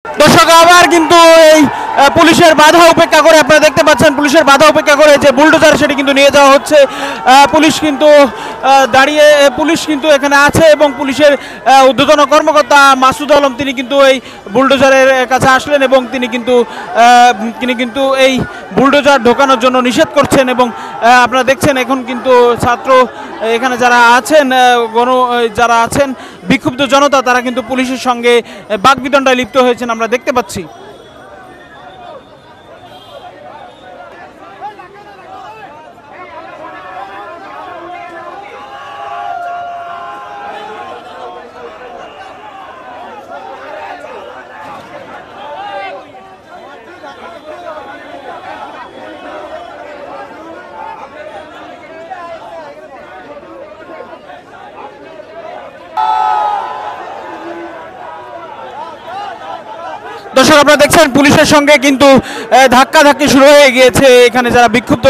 দর্শক আবার কিন্তু এই পুলিশের বাধা উপেক্ষা করে আপনারা দেখতে পাচ্ছেন পুলিশের বাধা উপেক্ষা করে যে বুলডোজার সেটি কিন্তু নিয়ে যাওয়া হচ্ছে। পুলিশ কিন্তু দাঁড়িয়ে পুলিশ কিন্তু এখানে আছে এবং পুলিশের ঊর্ধ্বতন কর্মকর্তা মাসুদ আলম তিনি কিন্তু এই বুলডোজারের কাছে আসলেন এবং তিনি কিন্তু এই বুলডোজার ঢোকানোর জন্য নিষেধ করছেন এবং আপনারা দেখছেন এখন কিন্তু ছাত্র এখানে যারা আছেন বিক্ষুব্ধ জনতা তারা কিন্তু পুলিশের সঙ্গে বাকবিতণ্ডায় লিপ্ত হয়েছেন আমরা দেখতে পাচ্ছি। দর্শক আপনারা দেখছেন পুলিশের সঙ্গে কিন্তু ধাক্কাধাক্কি শুরু হয়ে গিয়েছে। এখানে যারা বিক্ষুব্ধ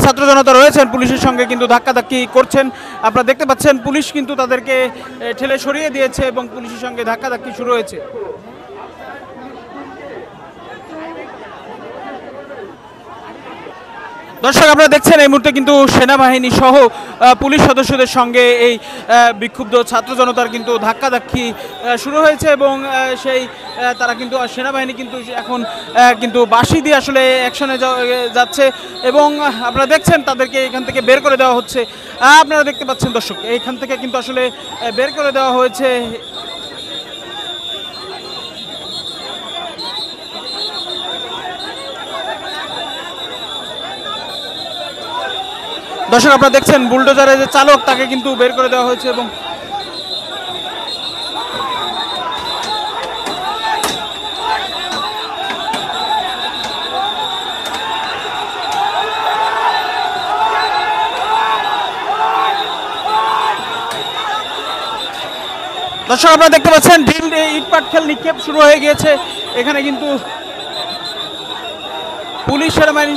ছাত্র জনতা রয়েছেন পুলিশের সঙ্গে কিন্তু ধাক্কাধাক্কি করছেন আপনারা দেখতে পাচ্ছেন। পুলিশ কিন্তু তাদেরকে ঠেলে সরিয়ে দিয়েছে এবং পুলিশের সঙ্গে ধাক্কাধাক্কি শুরু হয়েছে। দর্শক আপনারা দেখছেন এই মুহূর্তে কিন্তু সেনাবাহিনী সহ পুলিশ সদস্যদের সঙ্গে এই বিক্ষুব্ধ ছাত্র জনতার কিন্তু ধাক্কাধাক্কি শুরু হয়েছে এবং তারা কিন্তু সেনাবাহিনী কিন্তু এখন কিন্তু বাঁশি দিয়ে আসলে অ্যাকশনে যাচ্ছে এবং আপনারা দেখছেন তাদেরকে এখান থেকে বের করে দেওয়া হচ্ছে। আপনারা দেখতে পাচ্ছেন দর্শক এইখান থেকে কিন্তু আসলে বের করে দেওয়া হয়েছে। দর্শক আপনারা দেখছেন বুলডোজারের যে চালক তাকে কিন্তু বের করে দেওয়া হয়েছে এবং দর্শক আপনারা দেখতে পাচ্ছেন ইটপাট খেল নিক্ষেপ শুরু হয়ে গিয়েছে। এখানে কিন্তু পুলিশ সেনাবাহিনী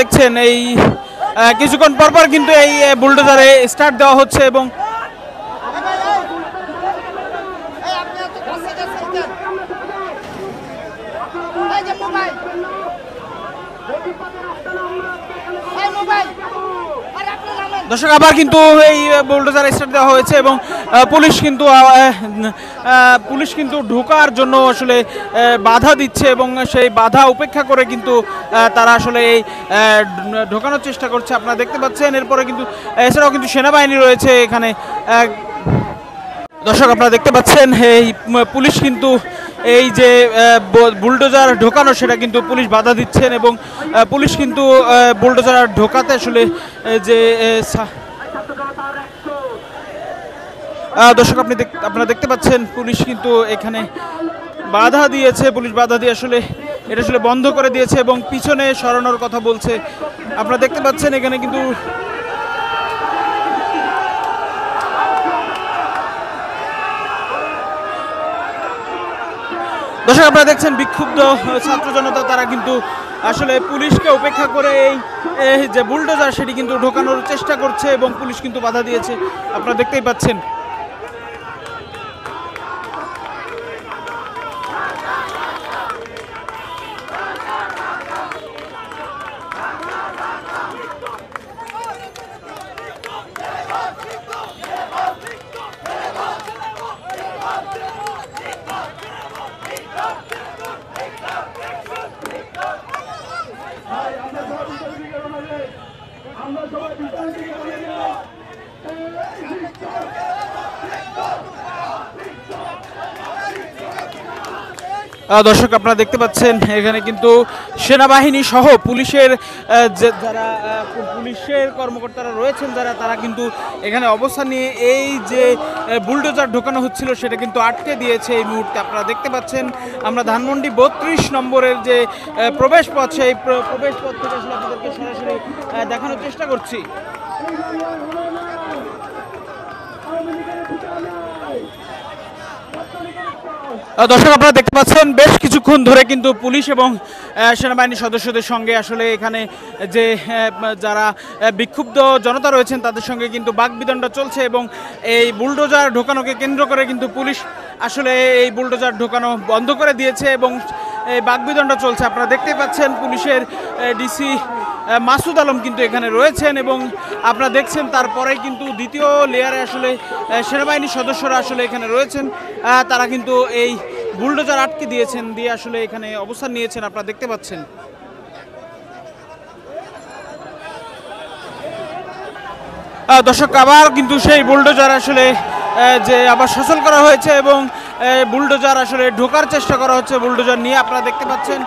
দেখছেন এই কিছুক্ষণ পরপর কিন্তু এই বুলডোজারে স্টার্ট দেওয়া হচ্ছে এবং দর্শক আবার কিন্তু এই বুলডোজার স্টার্ট দেওয়া হয়েছে এবং পুলিশ কিন্তু ঢোকার জন্য আসলে বাধা দিচ্ছে এবং সেই বাধা উপেক্ষা করে কিন্তু তারা আসলে এই ঢোকানোর চেষ্টা করছে আপনারা দেখতে পাচ্ছেন। এরপরে কিন্তু এছাড়াও কিন্তু সেনাবাহিনী রয়েছে এখানে। দর্শক আপনারা দেখতে পাচ্ছেন এই পুলিশ কিন্তু এই যে বুলডোজার ঢোকানো সেটা কিন্তু পুলিশ বাধা দিচ্ছেন এবং পুলিশ কিন্তু বুলডোজার ঢোকাতে আসলে যে দর্শক আপনারা দেখতে পাচ্ছেন পুলিশ কিন্তু এখানে বাধা দিয়েছে। পুলিশ বাধা দিয়ে আসলে এটা আসলে বন্ধ করে দিয়েছে এবং পিছনে সরানোর কথা বলছে আপনারা দেখতে পাচ্ছেন। এখানে কিন্তু দর্শক আপনারা দেখছেন বিক্ষুব্ধ ছাত্র জনতা তারা কিন্তু আসলে পুলিশকে উপেক্ষা করে এই যে বুলডোজার সেটি কিন্তু ঢোকানোর চেষ্টা করছে এবং পুলিশ কিন্তু বাধা দিয়েছে আপনারা দেখতেই পাচ্ছেন। দর্শক আপনারা দেখতে পাচ্ছেন এখানে কিন্তু সেনাবাহিনী সহ পুলিশের পুলিশের কর্মকর্তারা রয়েছেন তারা কিন্তু এখানে অবস্থান নিয়ে এই যে বুলডোজার ঢোকানো হচ্ছিল সেটা কিন্তু আটকে দিয়েছে এই মুহূর্তে। আপনারা দেখতে পাচ্ছেন আমরা ধানমন্ডি 32 নম্বরের যে প্রবেশ পথ সেই প্রবেশ পথ থেকে আসলে আপনাদেরকে সরাসরি দেখানোর চেষ্টা করছি। দর্শক আপনারা দেখতে পাচ্ছেন বেশ কিছুক্ষণ ধরে কিন্তু পুলিশ এবং সেনাবাহিনীর সদস্যদের সঙ্গে আসলে এখানে যে যারা বিক্ষুব্ধ জনতা রয়েছেন তাদের সঙ্গে কিন্তু বাকবিতণ্ডা চলছে এবং এই বুলডোজার ঢোকানোকে কেন্দ্র করে কিন্তু পুলিশ আসলে এই বুলডোজার ঢোকানো বন্ধ করে দিয়েছে এবং এই বাকবিতণ্ডা চলছে। আপনারা দেখতেই পাচ্ছেন পুলিশের ডিসি মাসুদ আলম কিন্তু এখানে রয়েছেন এবং আপনারা দেখছেন তারপরে কিন্তু দ্বিতীয় লেয়ারে আসলে সেনাবাহিনীর সদস্যরা আসলে এখানে রয়েছেন। তারা কিন্তু এই বুলডোজার আটকে দিয়েছেন, দিয়ে আসলে এখানে অবস্থান নিয়েছেন, আপনারা দেখতে পাচ্ছেন। দর্শক আবার কিন্তু সেই বুলডোজার আসলে যে আবার সচল করা হয়েছে এবং বুলডোজার আসলে ঢোকার চেষ্টা করা হচ্ছে। বুলডোজার নিয়ে আপনারা দেখতে পাচ্ছেন,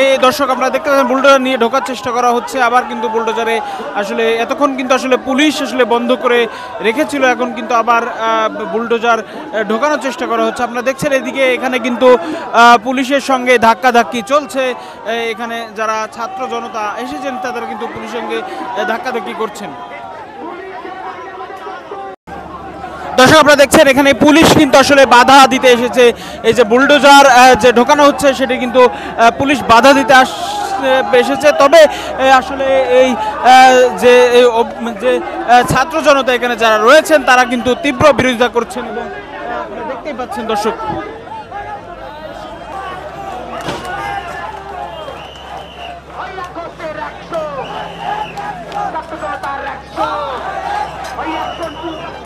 এই দর্শক আপনারা দেখতে পাচ্ছেন বুলডোজার নিয়ে ঢোকার চেষ্টা করা হচ্ছে। আবার কিন্তু বুলডোজারে আসলে এতক্ষণ কিন্তু আসলে পুলিশ আসলে বন্ধ করে রেখেছিল, এখন কিন্তু আবার বুলডোজার ঢোকানোর চেষ্টা করা হচ্ছে। আপনারা দেখছেন এদিকে এখানে কিন্তু পুলিশের সঙ্গে ধাক্কাধাক্কি চলছে। এখানে যারা ছাত্র জনতা এসেছেন তাদের কিন্তু পুলিশের সঙ্গে ধাক্কাধাক্কি করছেন। দর্শক আপনারা দেখছেন এখানে পুলিশ কিন্তু আসলে বাধা দিতে এসেছে। এই যে বুলডোজার যে ঢোকানো হচ্ছে সেটি কিন্তু পুলিশ বাধা দিতে এসেছে। তবে আসলে এই যে ছাত্র জনতা এখানে যারা রয়েছেন তারা কিন্তু তীব্র বিরোধিতা করছেন এবং আপনারা দেখতেই পাচ্ছেন দর্শক।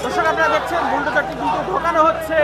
দর্শক আপনারা দেখছেন বুলডোজারটি কিন্তু ঢোকানো হচ্ছে।